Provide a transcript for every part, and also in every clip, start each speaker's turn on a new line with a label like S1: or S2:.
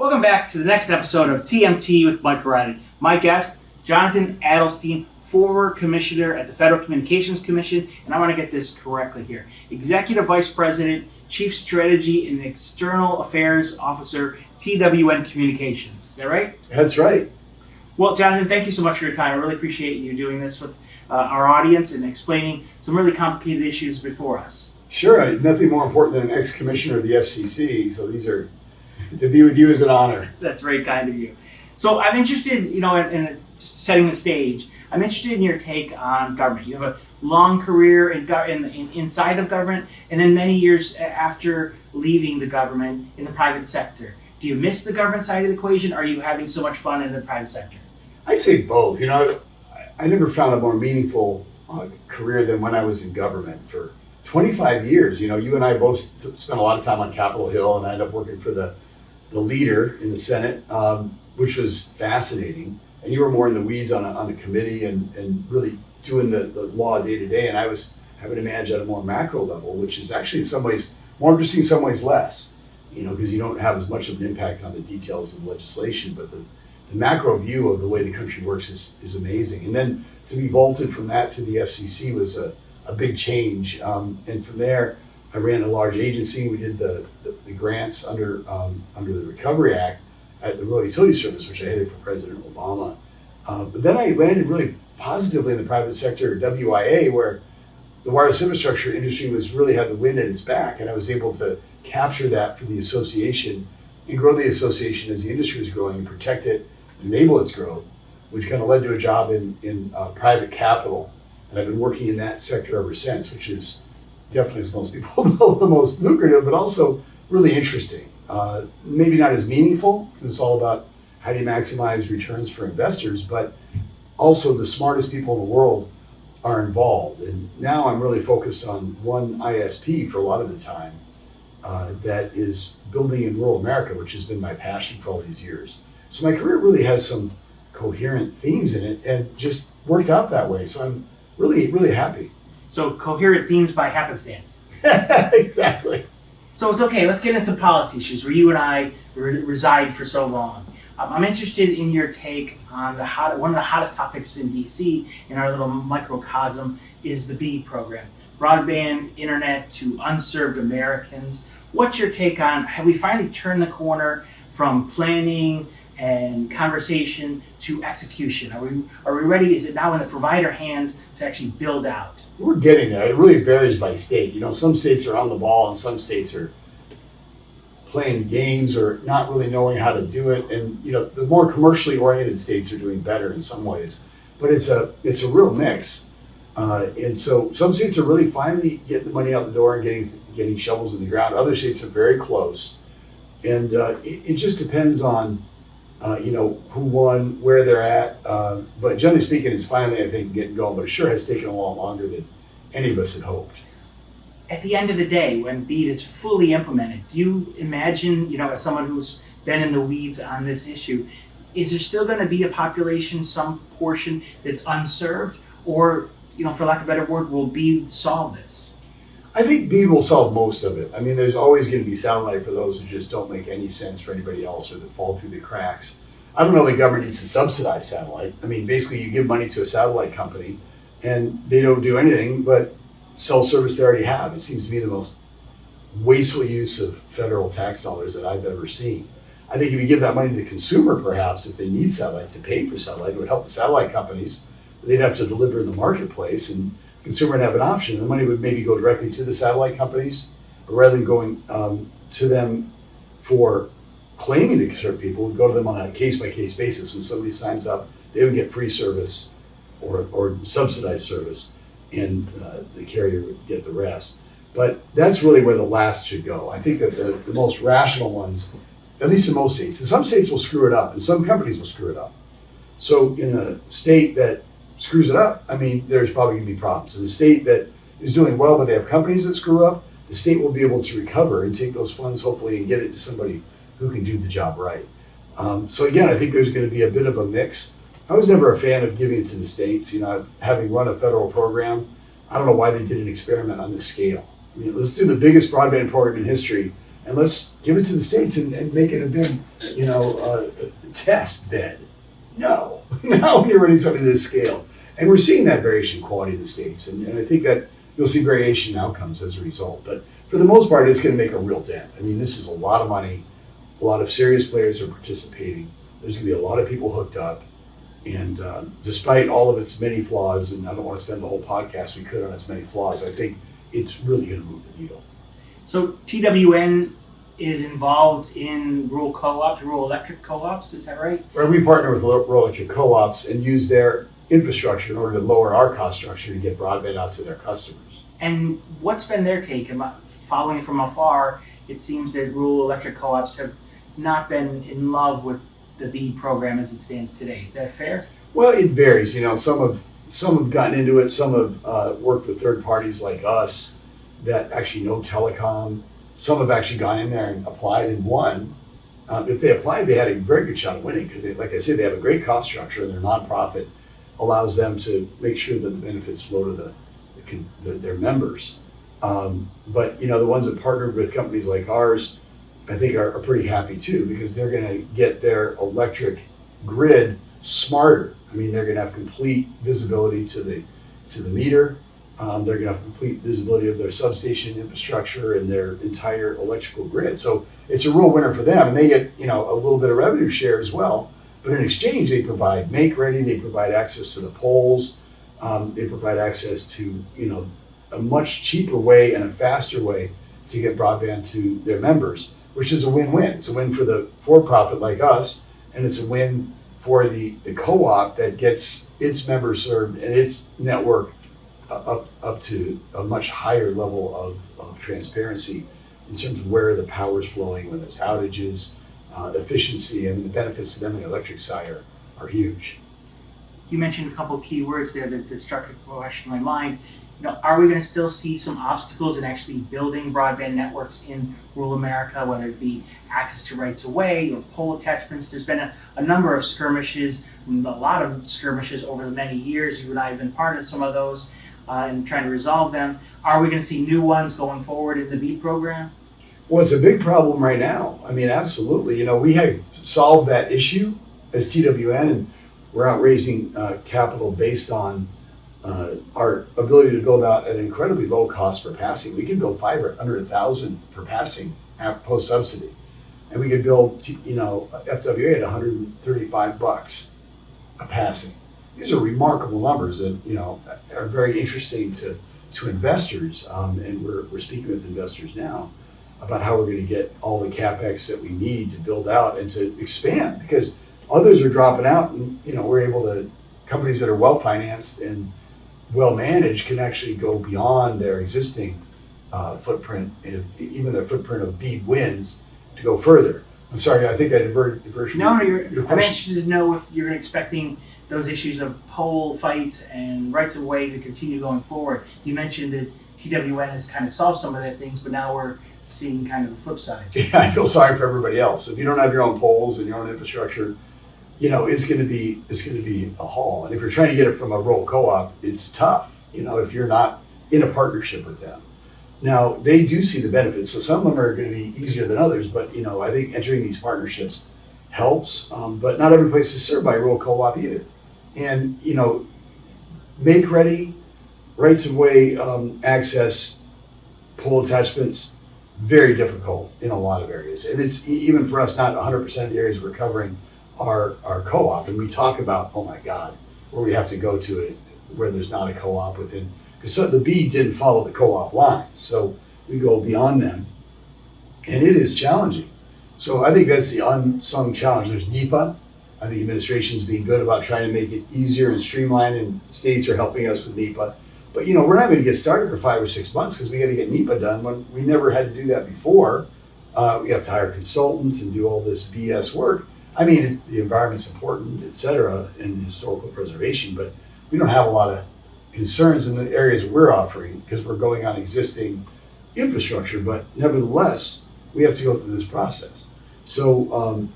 S1: Welcome back to the next episode of TMT with Mike O'Reilly. My guest, Jonathan Adelstein, former commissioner at the Federal Communications Commission, and I want to get this correctly here. Executive Vice President, Chief Strategy and External Affairs Officer, TWN Communications. Is that right?
S2: That's right.
S1: Well, Jonathan, thank you so much for your time. I really appreciate you doing this with our audience and explaining some really complicated issues before us.
S2: Sure. Nothing more important than an ex-commissioner of the FCC, so to be with you is an honor.
S1: That's very kind of you. So I'm interested, in just setting the stage, I'm interested in your take on government. You have a long career inside of government, and then many years after leaving the government in the private sector. Do you miss the government side of the equation, or are you having so much fun in the private sector?
S2: I'd say both. I never found a more meaningful career than when I was in government for 25 years. You and I both spent a lot of time on Capitol Hill, and I ended up working for the leader in the Senate, which was fascinating. And you were more in the weeds on a committee and really doing the law day to day. And I was having to manage at a more macro level, which is actually in some ways more interesting, in some ways less, because you don't have as much of an impact on the details of the legislation. But the macro view of the way the country works is amazing. And then to be vaulted from that to the FCC was a big change. And from there, I ran a large agency. We did the grants under the Recovery Act at the Rural Utility Service, which I headed for President Obama. But then I landed really positively in the private sector, WIA, where the wireless infrastructure industry really had the wind at its back, and I was able to capture that for the association and grow the association as the industry was growing and protect it, enable its growth, which kind of led to a job in private capital. And I've been working in that sector ever since, which is definitely, as most people know, the most lucrative, but also really interesting. Maybe not as meaningful, because it's all about how do you maximize returns for investors, but also the smartest people in the world are involved. And now I'm really focused on one ISP for a lot of the time that is building in rural America, which has been my passion for all these years. So my career really has some coherent themes in it and just worked out that way. So I'm really, really happy.
S1: So coherent themes by happenstance.
S2: Exactly.
S1: So it's okay, let's get into some policy issues where you and I reside for so long. I'm interested in your take on one of the hottest topics in DC in our little microcosm is the BEAD program. Broadband internet to unserved Americans. What's your take on, have we finally turned the corner from planning and conversation to execution? Are we ready? Is it now in the provider hands to actually build out?
S2: We're getting there. It really varies by state. Some states are on the ball and some states are playing games or not really knowing how to do it. And the more commercially oriented states are doing better in some ways, but it's a real mix. And so some states are really finally getting the money out the door and getting shovels in the ground. Other states are very close, and it just depends on who won, where they're at. But generally speaking, it's finally, I think, getting going, but it sure has taken a lot longer than any of us had hoped.
S1: At the end of the day, when BEAD is fully implemented, do you imagine, as someone who's been in the weeds on this issue, is there still going to be a population, some portion that's unserved? Or, for lack of a better word, will BEAD solve this?
S2: I think BEAD will solve most of it. I mean, there's always going to be satellite for those who just don't make any sense for anybody else or that fall through the cracks. I don't know the government needs to subsidize satellite. I mean, basically you give money to a satellite company and they don't do anything but sell service they already have. It seems to me the most wasteful use of federal tax dollars that I've ever seen. I think if you give that money to the consumer, perhaps, if they need satellite to pay for satellite, it would help the satellite companies. They'd have to deliver in the marketplace and consumer would have an option. The money would maybe go directly to the satellite companies, or rather than going to them for claiming to serve people, would go to them on a case-by-case basis. When somebody signs up, they would get free service or subsidized service, and the carrier would get the rest. But that's really where the last should go. I think that the most rational ones, at least in most states, and some states will screw it up, and some companies will screw it up. So in a state that screws it up, I mean, there's probably going to be problems. In a state that is doing well, but they have companies that screw up, the state will be able to recover and take those funds, hopefully, and get it to somebody who can do the job right. So again, I think there's going to be a bit of a mix. I was never a fan of giving it to the states. Having run a federal program, I don't know why they did an experiment on this scale. I mean, let's do the biggest broadband program in history and let's give it to the states and make it a big, test bed. No, not when you're running something to this scale. And we're seeing that variation in quality in the states, and I think that you'll see variation in outcomes as a result. But for the most part, it's going to make a real dent. I mean, this is a lot of money. A lot of serious players are participating. There's going to be a lot of people hooked up. And despite all of its many flaws, and I don't want to spend the whole podcast we could on its many flaws, I think it's really going to move the needle.
S1: So TWN is involved in rural co-ops, rural electric co-ops, is that right?
S2: Where we partner with rural electric co-ops and use their infrastructure in order to lower our cost structure to get broadband out to their customers.
S1: And what's been their take? Following from afar, it seems that rural electric co-ops have not been in love with the BEAD program as it stands today. Is that fair?
S2: Well, it varies. Some have gotten into it. Some have worked with third parties like us that actually know telecom. Some have actually gone in there and applied and won. If they applied, they had a very good shot of winning because, like I said, they have a great cost structure, and their nonprofit allows them to make sure that the benefits flow to their members. But the ones that partnered with companies like ours, I think are pretty happy too, because they're going to get their electric grid smarter. I mean, they're going to have complete visibility to the meter. They're going to have complete visibility of their substation infrastructure and their entire electrical grid. So it's a real winner for them, and they get a little bit of revenue share as well. But in exchange, they provide make ready. They provide access to the poles. They provide access to a much cheaper way and a faster way to get broadband to their members, which is a win-win. It's a win for the for-profit like us, and it's a win for the co-op that gets its members served and its network up to a much higher level of transparency in terms of where the power is flowing, when there's outages, efficiency, and the benefits to them on the electric side are huge.
S1: You mentioned a couple of key words there that struck a question in my mind. Are we going to still see some obstacles in actually building broadband networks in rural America, whether it be access to rights of way or pole attachments? There's been a number of skirmishes, a lot of skirmishes over the many years. You and I have been part of some of those and trying to resolve them. Are we going to see new ones going forward in the BEAD program?
S2: Well, it's a big problem right now. I mean, absolutely. We have solved that issue as TWN, and we're out raising capital based on our ability to build out at an incredibly low cost per passing. We can build fiber under $1,000 per passing post subsidy, and we could build FWA at $135 a passing. These are remarkable numbers that are very interesting to investors, and we're speaking with investors now about how we're going to get all the capex that we need to build out and to expand, because others are dropping out, and we're able to, companies that are well financed and well managed can actually go beyond their existing footprint, even their footprint of BEAD wins, to go further. I'm sorry, I think I diverted from
S1: No,
S2: your
S1: I'm
S2: question.
S1: interested to know if you're expecting those issues of pole fights and rights of way to continue going forward. You mentioned that TWN has kind of solved some of that things, but now we're seeing kind of the flip side.
S2: Yeah, I feel sorry for everybody else. If you don't have your own poles and your own infrastructure, it's going to be a haul. And if you're trying to get it from a rural co-op, it's tough. If you're not in a partnership with them. Now, they do see the benefits, so some of them are going to be easier than others. But I think entering these partnerships helps. But not every place is served by a rural co-op either. And make ready, rights of way access, pole attachments, very difficult in a lot of areas. And it's even for us, not 100% of the areas we're covering our co-op. And we talk about, oh my God, where we have to go to it, where there's not a co-op within, because the BEAD didn't follow the co-op lines. So we go beyond them, and it is challenging. So I think that's the unsung challenge. There's NEPA. I think the administration's being good about trying to make it easier and streamlined, and states are helping us with NEPA. But we're not going to get started for 5 or 6 months because we got to get NEPA done when we never had to do that before. We have to hire consultants and do all this BS work. I mean, the environment's important, et cetera, and historical preservation, but we don't have a lot of concerns in the areas we're offering because we're going on existing infrastructure. But nevertheless, we have to go through this process. So,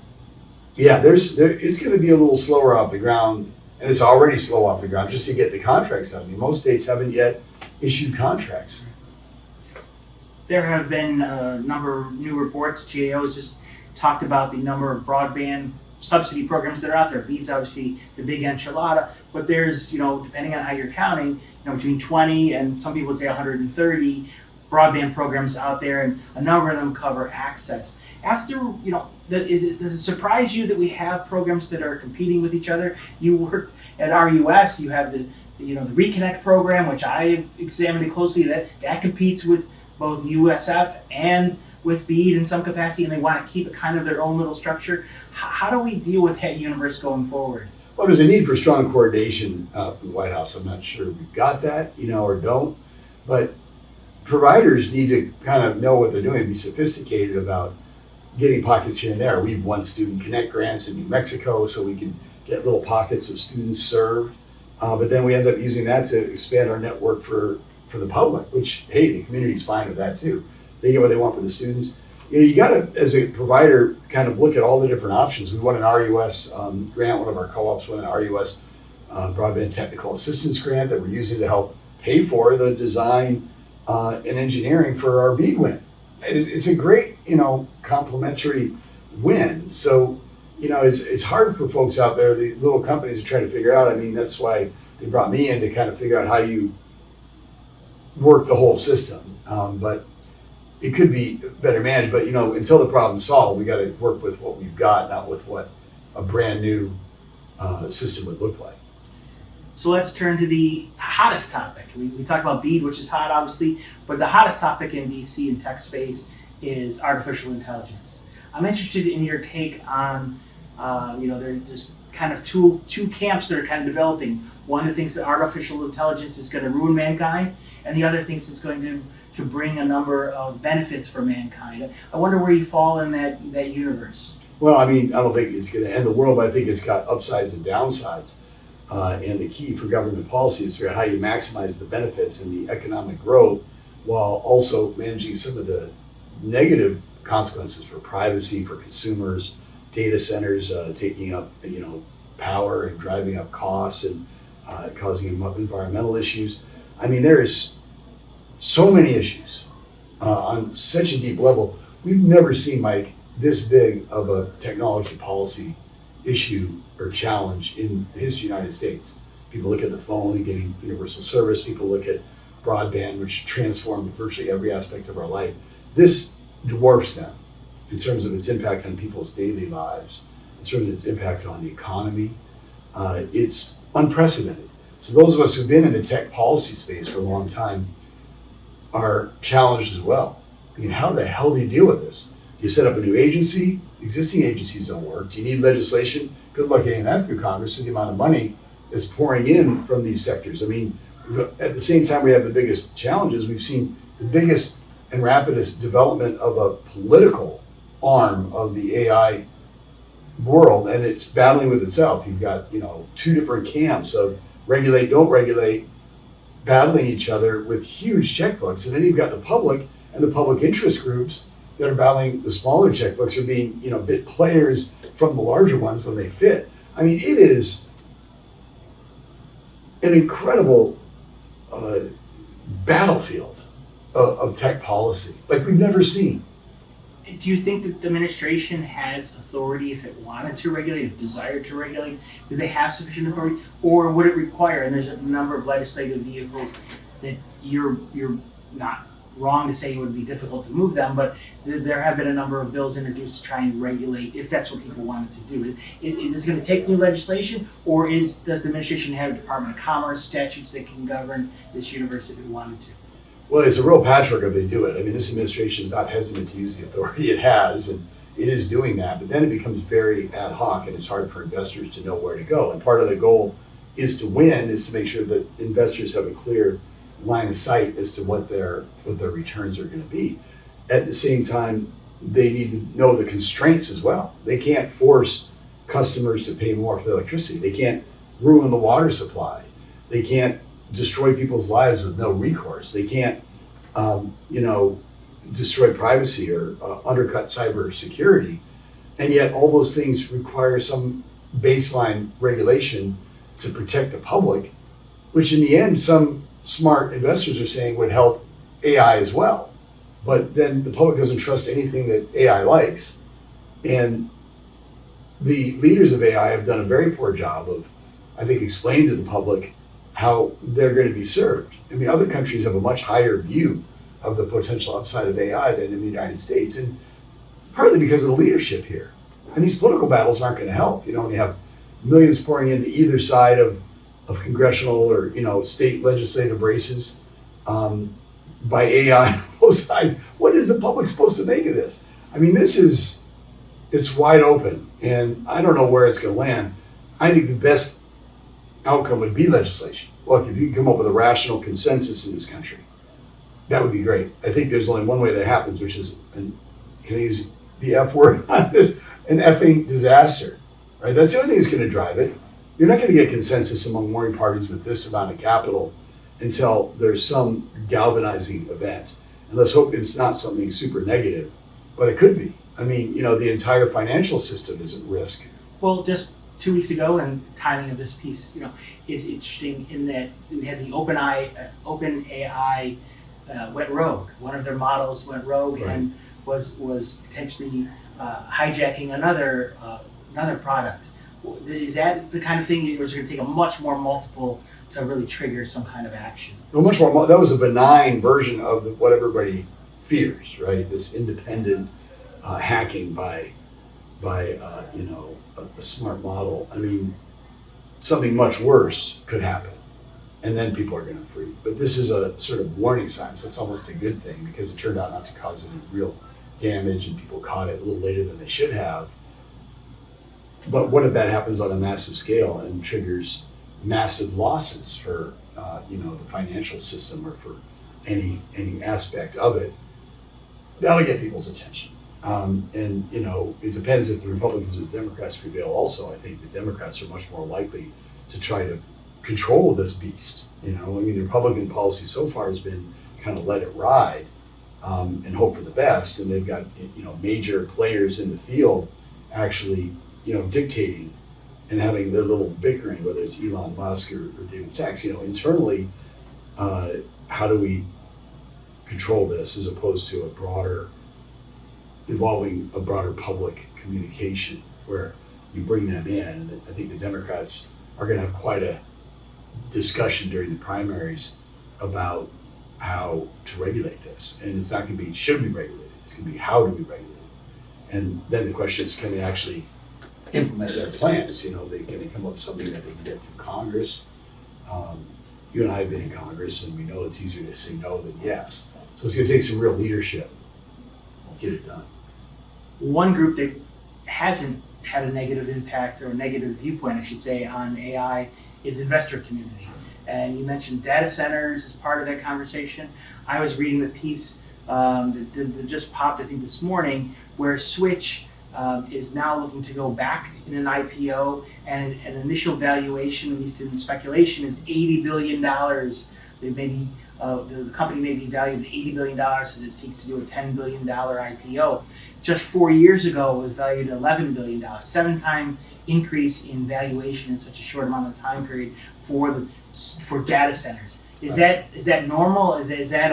S2: it's going to be a little slower off the ground, and it's already slow off the ground just to get the contracts done. I mean, most states haven't yet issued contracts.
S1: there have been a number of new reports. GAO's just talked about the number of broadband subsidy programs that are out there. BEAD's obviously the big enchilada, but there's, depending on how you're counting, between 20 and some people would say 130 broadband programs out there, and a number of them cover access. After, does it surprise you that we have programs that are competing with each other? You worked at RUS, you have the Reconnect program, which I examined it closely, that competes with both USF and with BEAD in some capacity, and they want to keep it kind of their own little structure. How do we deal with that universe going forward?
S2: Well, there's a need for strong coordination from the White House. I'm not sure we've got that, or don't, but providers need to kind of know what they're doing, be sophisticated about getting pockets here and there. We've won Student Connect grants in New Mexico so we can get little pockets of students served, but then we end up using that to expand our network for the public, which, hey, the community's fine with that too. They get what they want for the students. You got to, as a provider, kind of look at all the different options. We won an RUS grant, one of our co-ops won an RUS Broadband Technical Assistance Grant that we're using to help pay for the design and engineering for our BEAD win. It's a great, complementary win. So, it's hard for folks out there, the little companies are trying to figure out. I mean, that's why they brought me in to kind of figure out how you work the whole system. But it could be better managed, but until the problem's solved, we got to work with what we've got, not with what a brand new system would look like.
S1: So let's turn to the hottest topic. We talked about BEAD, which is hot, obviously, but the hottest topic in DC and tech space is artificial intelligence. I'm interested in your take on, there's just kind of two camps that are kind of developing. One that thinks that artificial intelligence is going to ruin mankind, and the other thinks it's going to bring a number of benefits for mankind. I wonder where you fall in that universe.
S2: Well, I mean, I don't think it's going to end the world, but I think it's got upsides and downsides. And the key for government policy is to figure out how you maximize the benefits and the economic growth while also managing some of the negative consequences for privacy, for consumers, data centers taking up power and driving up costs and causing environmental issues. I mean, there is so many issues on such a deep level. We've never seen, Mike, this big of a technology policy issue or challenge in the history of the United States. People look at the phone and getting universal service. People look at broadband, which transformed virtually every aspect of our life. This dwarfs them in terms of its impact on people's daily lives, in terms of its impact on the economy. It's unprecedented. So those of us who've been in the tech policy space for a long time are challenged as well. I mean, how the hell do you deal with this? You set up a new agency, existing agencies don't work. Do you need legislation? Good luck getting that through Congress with the amount of money that's pouring in from these sectors. I mean, at the same time we have the biggest challenges, we've seen the biggest and rapidest development of a political arm of the AI world, and it's battling with itself. You've got, two different camps of regulate, don't regulate, battling each other with huge checkbooks. And then you've got the public and the public interest groups that are battling the smaller checkbooks or being, bit players from the larger ones when they fit. I mean, it is an incredible battlefield of tech policy like we've never seen.
S1: Do you think that the administration has authority if it wanted to regulate, if desired to regulate? Do they have sufficient authority, or would it require? And there's a number of legislative vehicles that you're not wrong to say it would be difficult to move them, but there have been a number of bills introduced to try and regulate if that's what people wanted to do. Is it going to take new legislation, or does the administration have a Department of Commerce statutes that can govern this universe if it wanted to?
S2: Well, it's a real patchwork if they do it. I mean, this administration is not hesitant to use the authority it has, and it is doing that, but then it becomes very ad hoc and it's hard for investors to know where to go. And part of the goal is to win, is to make sure that investors have a clear line of sight as to what their returns are going to be. At the same time, they need to know the constraints as well. They can't force customers to pay more for the electricity. They can't ruin the water supply. They can't destroy people's lives with no recourse. They can't, destroy privacy or undercut cyber security. And yet all those things require some baseline regulation to protect the public, which in the end, some smart investors are saying would help AI as well. but then the public doesn't trust anything that AI likes. And the leaders of AI have done a very poor job of, I think, explaining to the public how they're going to be served. I mean, other countries have a much higher view of the potential upside of AI than in the United States, and partly because of the leadership here. And these political battles aren't going to help. You know, when you have millions pouring into either side of congressional or, you know, state legislative races by AI on both sides, what is the public supposed to make of this? I mean, it's wide open, and I don't know where it's going to land. I think the best outcome would be legislation. Look, if you can come up with a rational consensus in this country, that would be great. I think there's only one way that happens, which is, and can I use the F word on this, an effing disaster, right? That's the only thing that's going to drive it. You're not going to get consensus among warring parties with this amount of capital until there's some galvanizing event. And let's hope it's not something super negative, but it could be. I mean, you know, the entire financial system is at risk.
S1: Well, just 2 weeks ago, and the timing of this piece, you know, is interesting in that we had the OpenAI went rogue. One of their models went rogue, right, and was potentially hijacking another product. Is that the kind of thing that was going to take a much more multiple to really trigger some kind of action?
S2: Well, much more. That was a benign version of what everybody fears, right? This independent hacking by you know, a smart model. I mean, something much worse could happen, and then people are going to freeze. But this is a sort of warning sign, so it's almost a good thing because it turned out not to cause any real damage, and people caught it a little later than they should have. But what if that happens on a massive scale and triggers massive losses for you know, the financial system or for any aspect of it? That'll get people's attention. And you know, it depends if the Republicans or the Democrats prevail. Also, I think the Democrats are much more likely to try to control this beast. You know, I mean, the Republican policy so far has been kind of let it ride and hope for the best. And they've got, you know, major players in the field actually, you know, dictating and having their little bickering, whether it's Elon Musk or David Sachs. You know, internally, how do we control this as opposed to involving a broader public communication where you bring them in? And I think the Democrats are going to have quite a discussion during the primaries about how to regulate this. And it's not going to be should we regulate it, it's going to be how do we regulate it. And then the question is, can they actually implement their plans? You know, can they come up with something that they can get through Congress? You and I have been in Congress, and we know it's easier to say no than yes. So it's going to take some real leadership to get it done.
S1: One group that hasn't had a negative impact or a negative viewpoint, I should say, on AI is investor community. And you mentioned data centers as part of that conversation. I was reading the piece that just popped, I think, this morning, where Switch is now looking to go back in an IPO, and an initial valuation, at least in speculation, is $80 billion. The company may be valued at $80 billion as it seeks to do a $10 billion IPO. Just 4 years ago, it was valued at $11 billion, 7-time increase in valuation in such a short amount of time period for data centers. Is that normal? Is that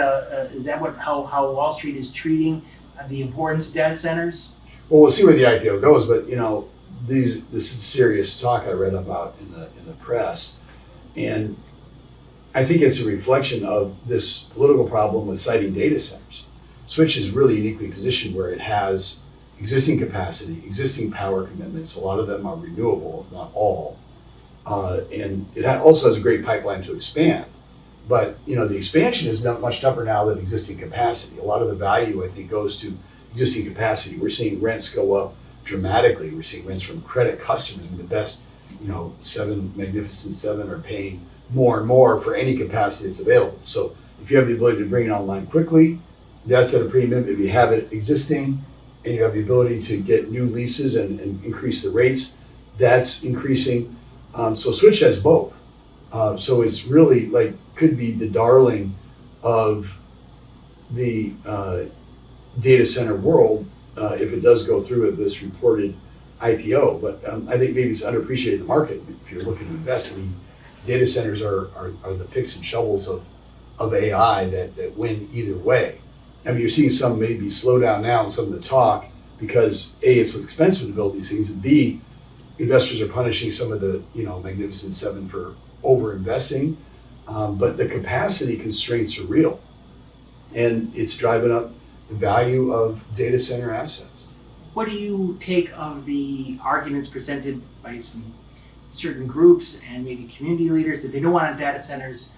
S1: how Wall Street is treating the importance of data centers?
S2: Well, we'll see where the IPO goes, but you know, this is serious talk I read about in the press, and I think it's a reflection of this political problem with siting data centers. Switch is really uniquely positioned where it has existing capacity, existing power commitments. A lot of them are renewable, not all, and it also has a great pipeline to expand. But you know, the expansion is not much tougher now than existing capacity. A lot of the value, I think, goes to existing capacity. We're seeing rents go up dramatically. We're seeing rents from credit customers. I mean, the best, you know, Magnificent Seven are paying more and more for any capacity that's available. So if you have the ability to bring it online quickly, that's at a premium. If you have it existing and you have the ability to get new leases and increase the rates, that's increasing. So Switch has both. So it's really like could be the darling of the data center world if it does go through with this reported IPO. But I think maybe it's underappreciated in the market. If you're looking to invest, I mean, data centers are the picks and shovels of AI that win either way. I mean, you're seeing some maybe slow down now in some of the talk because A, it's expensive to build these things, and B, investors are punishing some of the, Magnificent Seven for over investing. But the capacity constraints are real, and it's driving up the value of data center assets.
S1: What do you take of the arguments presented by some certain groups and maybe community leaders that they don't want data centers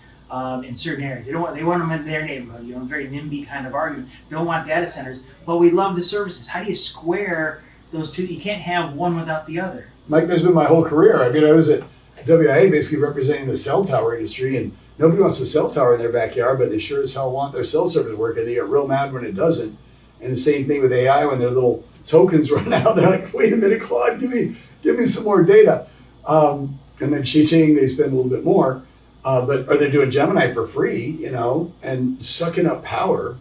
S1: in certain areas? They want them in their neighborhood. A very NIMBY kind of argument. They don't want data centers, but we love the services. How do you square those two? You can't have one without the other.
S2: Mike, that's been my whole career. I mean, I was at WIA basically representing the cell tower industry, and nobody wants a cell tower in their backyard, but they sure as hell want their cell service working. They get real mad when it doesn't. And the same thing with AI, when their little tokens run out, they're like, wait a minute, Claude, give me some more data. And then cheating, they spend a little bit more. But are they doing Gemini for free, and sucking up power?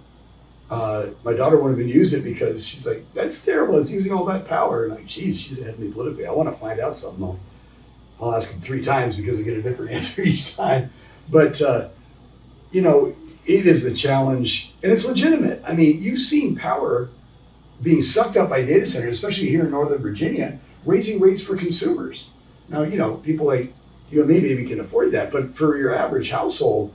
S2: My daughter won't even use it because she's like, that's terrible, it's using all that power. And like, geez, she's ahead of me politically. I want to find out something. I'll ask them 3 times because I get a different answer each time. But, it is the challenge, and it's legitimate. I mean, you've seen power being sucked up by data centers, especially here in Northern Virginia, raising rates for consumers. Now, people like you and me maybe can afford that, but for your average household,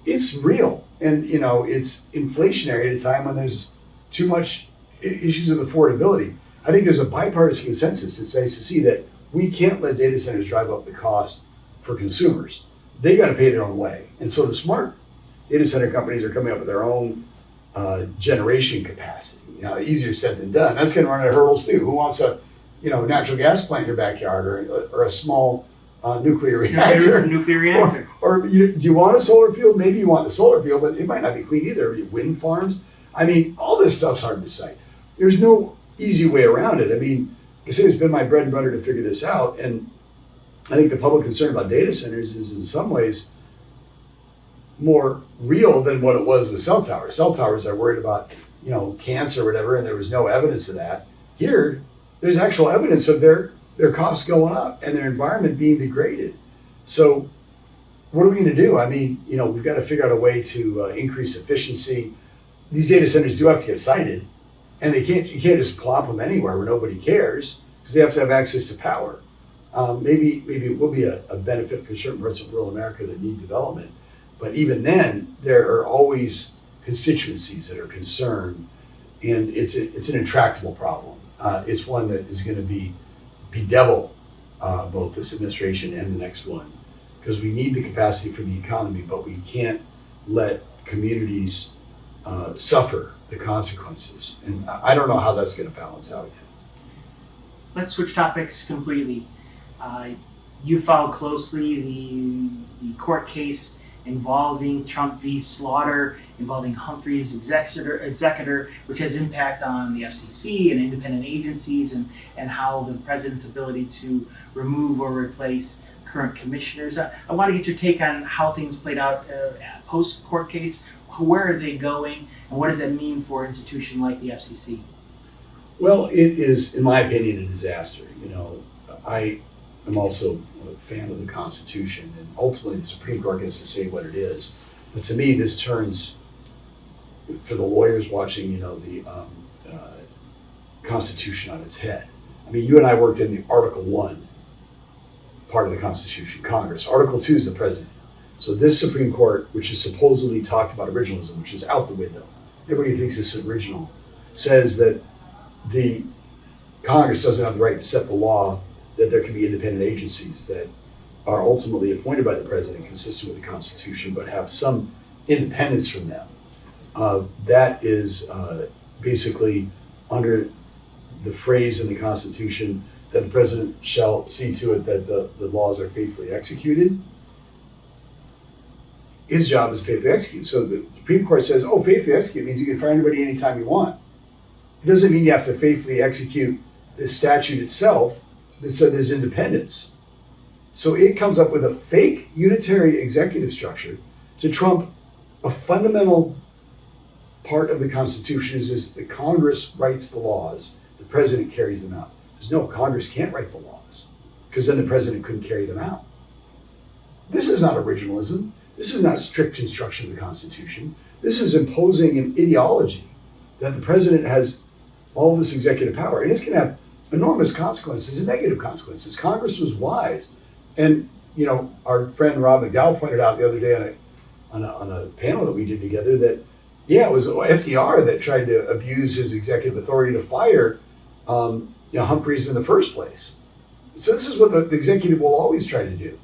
S2: it's real. And, it's inflationary at a time when there's too much issues with affordability. I think there's a bipartisan consensus. It's nice to see that we can't let data centers drive up the cost for consumers. They got to pay their own way. And so the smart data center companies are coming up with their own generation capacity. Easier said than done. That's going to run into hurdles too. Who wants a, natural gas plant in your backyard, or a small nuclear reactor?
S1: Nuclear reactor.
S2: Or do you want a solar field? Maybe you want a solar field, but it might not be clean either. Wind farms. I mean, all this stuff's hard to cite. There's no easy way around it. I mean, like I say, it's been my bread and butter to figure this out. And I think the public concern about data centers is in some ways more real than what it was with cell towers. Cell towers are worried about, cancer or whatever, and there was no evidence of that. Here, there's actual evidence of their costs going up and their environment being degraded. So what are we going to do? I mean, we've got to figure out a way to increase efficiency. These data centers do have to get sited, and you can't just plop them anywhere where nobody cares, because they have to have access to power. Maybe it will be a benefit for certain parts of rural America that need development. But even then, there are always constituencies that are concerned, and it's an intractable problem. It's one that is going to bedevil both this administration and the next one, because we need the capacity for the economy, but we can't let communities suffer the consequences. And I don't know how that's going to balance out yet.
S1: Let's switch topics completely. You followed closely the court case involving Trump v. Slaughter, involving Humphrey's executor, which has impact on the FCC and independent agencies, and how the president's ability to remove or replace current commissioners. I want to get your take on how things played out post-court case. Where are they going, and what does that mean for an institution like the FCC?
S2: Well, it is, in my opinion, a disaster. I am also a fan of the Constitution, and ultimately the Supreme Court gets to say what it is. But to me, this turns, for the lawyers watching, the Constitution on its head. I mean, you and I worked in the Article 1 part of the Constitution, Congress. Article 2 is the president. So this Supreme Court, which is supposedly talked about originalism, which is out the window, everybody thinks it's original, says that the Congress doesn't have the right to set the law, that there can be independent agencies that are ultimately appointed by the president, consistent with the Constitution, but have some independence from them. That is basically under the phrase in the Constitution that the president shall see to it that the laws are faithfully executed. His job is faithfully execute. So the Supreme Court says, faithfully execute means you can fire anybody anytime you want. It doesn't mean you have to faithfully execute the statute itself that said there's independence. So it comes up with a fake unitary executive structure to trump a fundamental part of the Constitution is the Congress writes the laws, the president carries them out. No, Congress can't write the laws, because then the president couldn't carry them out. This is not originalism. This is not strict construction of the Constitution. This is imposing an ideology that the president has all this executive power, and it's going to have enormous consequences and negative consequences. Congress was wise, and our friend Rob McDowell pointed out the other day on a panel that we did together that it was FDR that tried to abuse his executive authority to fire Humphreys in the first place. So this is what the executive will always try to do.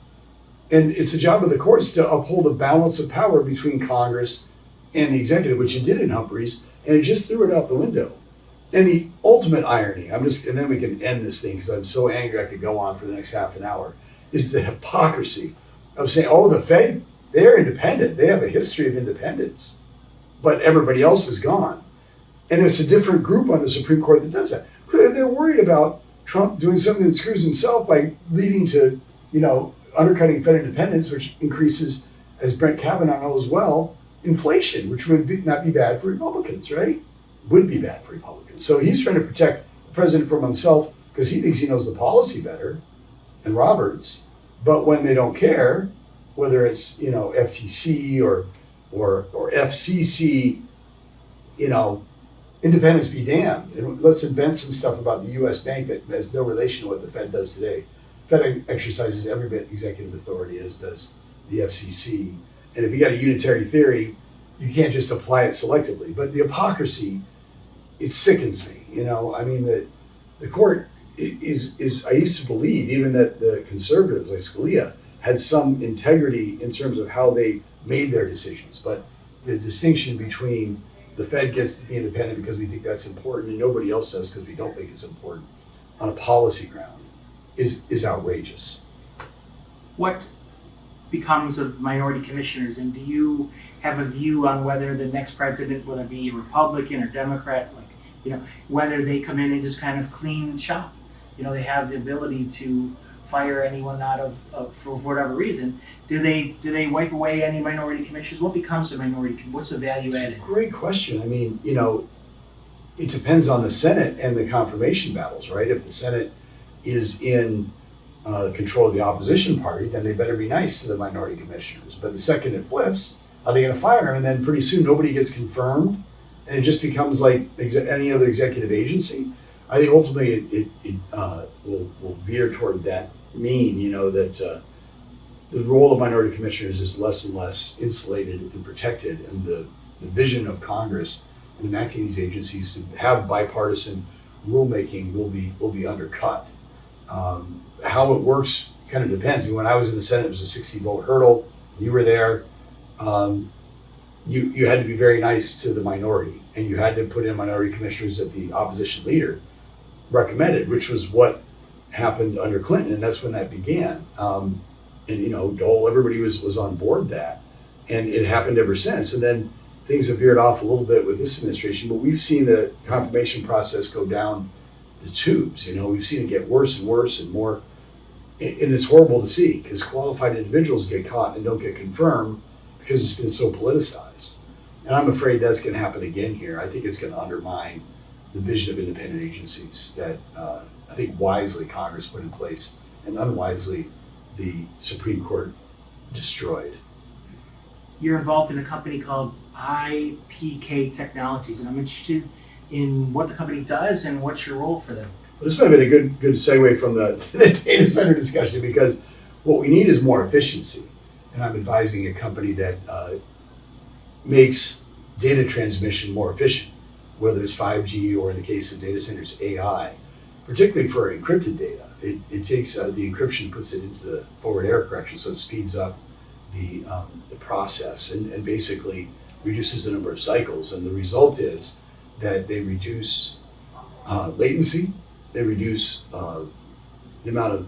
S2: And it's the job of the courts to uphold a balance of power between Congress and the executive, which it did in Humphreys, and it just threw it out the window. And the ultimate irony, and then we can end this thing because I'm so angry I could go on for the next half an hour, is the hypocrisy of saying, oh, the Fed, they're independent. They have a history of independence, but everybody else is gone. And it's a different group on the Supreme Court that does that. They're worried about Trump doing something that screws himself by leading to, undercutting Fed independence, which increases, as Brent Kavanaugh knows well, inflation, which would not be bad for Republicans, right? Would be bad for Republicans. So he's trying to protect the president from himself because he thinks he knows the policy better, and Roberts. But when they don't care, whether it's FTC or FCC, independence be damned. And let's invent some stuff about the U.S. bank that has no relation to what the Fed does today. Fed exercises every bit executive authority as does the FCC. And if you got a unitary theory, you can't just apply it selectively. But the hypocrisy, it sickens me. The court is I used to believe even that the conservatives like Scalia had some integrity in terms of how they made their decisions. But the distinction between the Fed gets to be independent because we think that's important and nobody else does because we don't think it's important on a policy ground is outrageous.
S1: What becomes of minority commissioners, and do you have a view on whether the next president will be a Republican or Democrat, whether they come in and just kind of clean shop? They have the ability to fire anyone out of for whatever reason. Do they wipe away any minority commissioners? What becomes a minority? What's the value added?
S2: It's a great question. It depends on the Senate and the confirmation battles, right? If the Senate is in control of the opposition party, then they better be nice to the minority commissioners. But the second it flips, are they going to fire them? And then pretty soon nobody gets confirmed, and it just becomes like any other executive agency. I think ultimately it will veer toward that that the role of minority commissioners is less and less insulated and protected, and the vision of Congress in enacting these agencies to have bipartisan rulemaking will be undercut. How it works kind of depends. When I was in the Senate, it was a 60 vote hurdle. You were there. You had to be very nice to the minority, and you had to put in minority commissioners that the opposition leader recommended, which was what happened under Clinton, and that's when that began. Dole, everybody was on board that, and it happened ever since. And then things have veered off a little bit with this administration, but we've seen the confirmation process go down the tubes. We've seen it get worse and worse and more, and it's horrible to see because qualified individuals get caught and don't get confirmed because it's been so politicized. And I'm afraid that's going to happen again here. I think it's going to undermine the vision of independent agencies that I think wisely Congress put in place and unwisely the Supreme Court destroyed.
S1: You're involved in a company called IPK Technologies, and I'm interested in what the company does and what's your role for them.
S2: Well, this might have been a good segue from the data center discussion, because what we need is more efficiency. And I'm advising a company that makes data transmission more efficient, whether it's 5G or in the case of data centers, AI, particularly for encrypted data. It takes the encryption, puts it into the forward error correction, so it speeds up the process and basically reduces the number of cycles. And the result is that they reduce latency, they reduce the amount of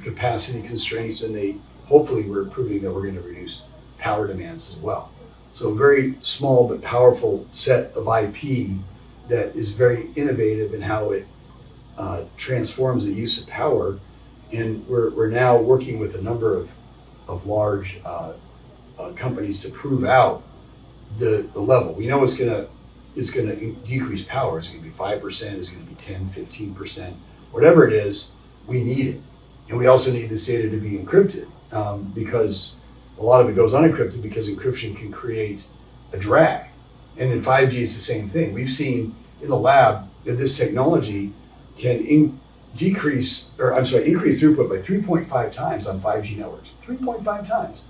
S2: capacity constraints, and hopefully we're proving that we're going to reduce power demands as well. So a very small but powerful set of IP that is very innovative in how it transforms the use of power. And we're now working with a number of large companies to prove out the level. We know it's going to decrease power. It's going to be 5%, it's going to be 10, 15%, whatever it is, we need it. And we also need this data to be encrypted because a lot of it goes unencrypted because encryption can create a drag. And in 5G, it's the same thing. We've seen in the lab that this technology can increase throughput by 3.5 times on 5G networks. 3.5 times.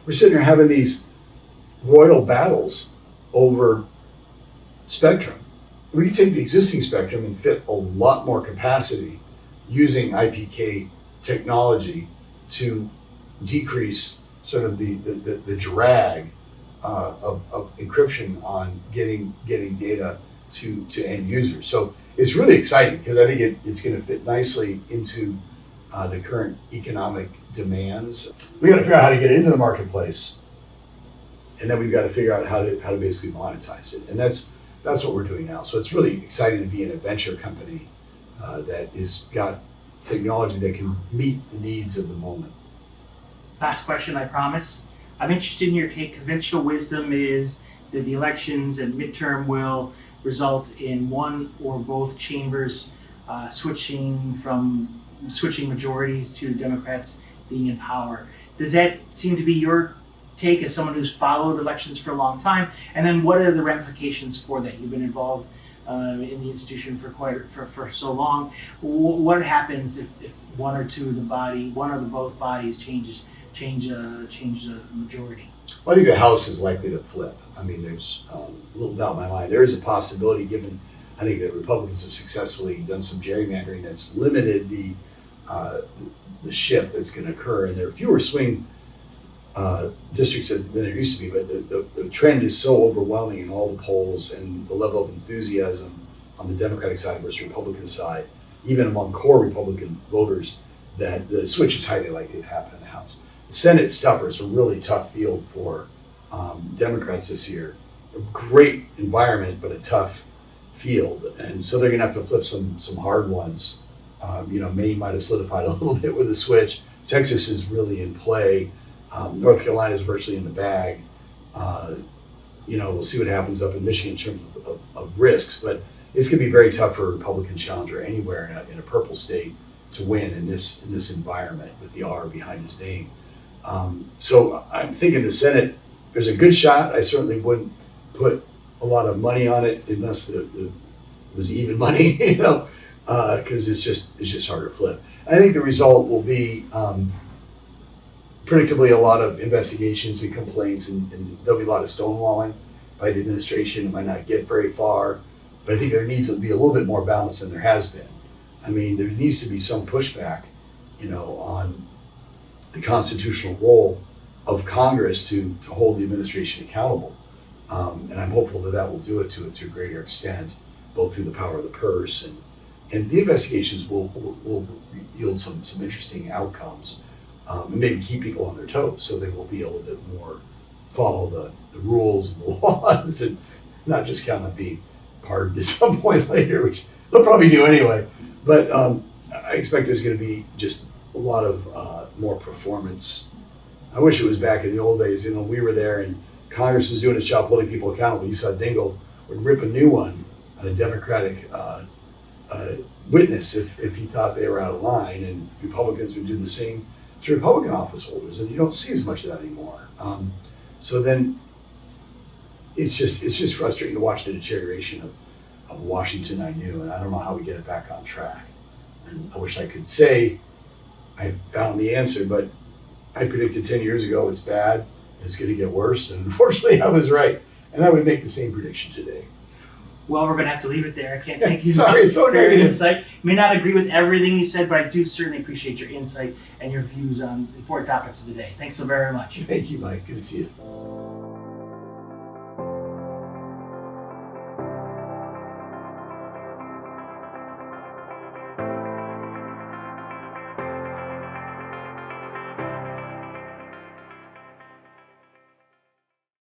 S2: We're sitting here having these royal battles over spectrum. We can take the existing spectrum and fit a lot more capacity using IPK technology to decrease sort of the drag of encryption on getting data to end users. So it's really exciting because I think it's going to fit nicely into the current economic demands. We got to figure out how to get it into the marketplace, and then we've got to figure out how to basically monetize it, and that's what we're doing now. So it's really exciting to be in a venture company that is got technology that can meet the needs of the moment.
S1: Last question, I promise. I'm interested in your take. Conventional wisdom is that the elections and midterm will result in one or both chambers switching majorities to Democrats being in power. Does that seem to be your take as someone who's followed elections for a long time? And then what are the ramifications for that? You've been involved in the institution for so long. What happens if one or both bodies change the majority?
S2: Well, I think the House is likely to flip. I mean, there's little doubt in my mind. There is a possibility, given I think that Republicans have successfully done some gerrymandering that's limited the shift that's going to occur, and there are fewer swing districts than there used to be. But the trend is so overwhelming in all the polls, and the level of enthusiasm on the Democratic side versus Republican side, even among core Republican voters, that the switch is highly likely to happen in the House. The Senate stuffer is a really tough field for Democrats this year. A great environment, but a tough field, and so they're going to have to flip some hard ones. Maine might have solidified a little bit with a switch. Texas is really in play. North Carolina is virtually in the bag. We'll see what happens up in Michigan in terms of risks, but it's going to be very tough for a Republican challenger anywhere in a purple state to win in this environment with the R behind his name. So I'm thinking the Senate, there's a good shot. I certainly wouldn't put a lot of money on it unless it was even money, because it's just hard to flip. And I think the result will be predictably a lot of investigations and complaints, and there'll be a lot of stonewalling by the administration. It might not get very far, but I think there needs to be a little bit more balance than there has been. I mean, there needs to be some pushback, on the constitutional role of Congress to hold the administration accountable. And I'm hopeful that will do it to a greater extent, both through the power of the purse and the investigations will yield some interesting outcomes, and maybe keep people on their toes so they will be able to more follow the rules and the laws and not just count on being pardoned at some point later, which they'll probably do anyway. But I expect there's going to be just a lot of more performance. I wish it was back in the old days. We were there and Congress was doing its job holding people accountable. You saw Dingell would rip a new one on a Democratic witness if he thought they were out of line, and Republicans would do the same to Republican office holders, and you don't see as much of that anymore. So then it's just frustrating to watch the deterioration of Washington I knew, and I don't know how we get it back on track. And I wish I could say I found the answer, but I predicted 10 years ago it's bad, it's going to get worse, and unfortunately I was right. And I would make the same prediction today.
S1: Well, we're going to have to leave it there. I can't thank you
S2: Sorry,
S1: enough
S2: so
S1: for your
S2: negative.
S1: insight. May not agree with everything you said, but I do certainly appreciate your insight and your views on important topics of the day. Thanks so very much.
S2: Thank you, Mike. Good to see you.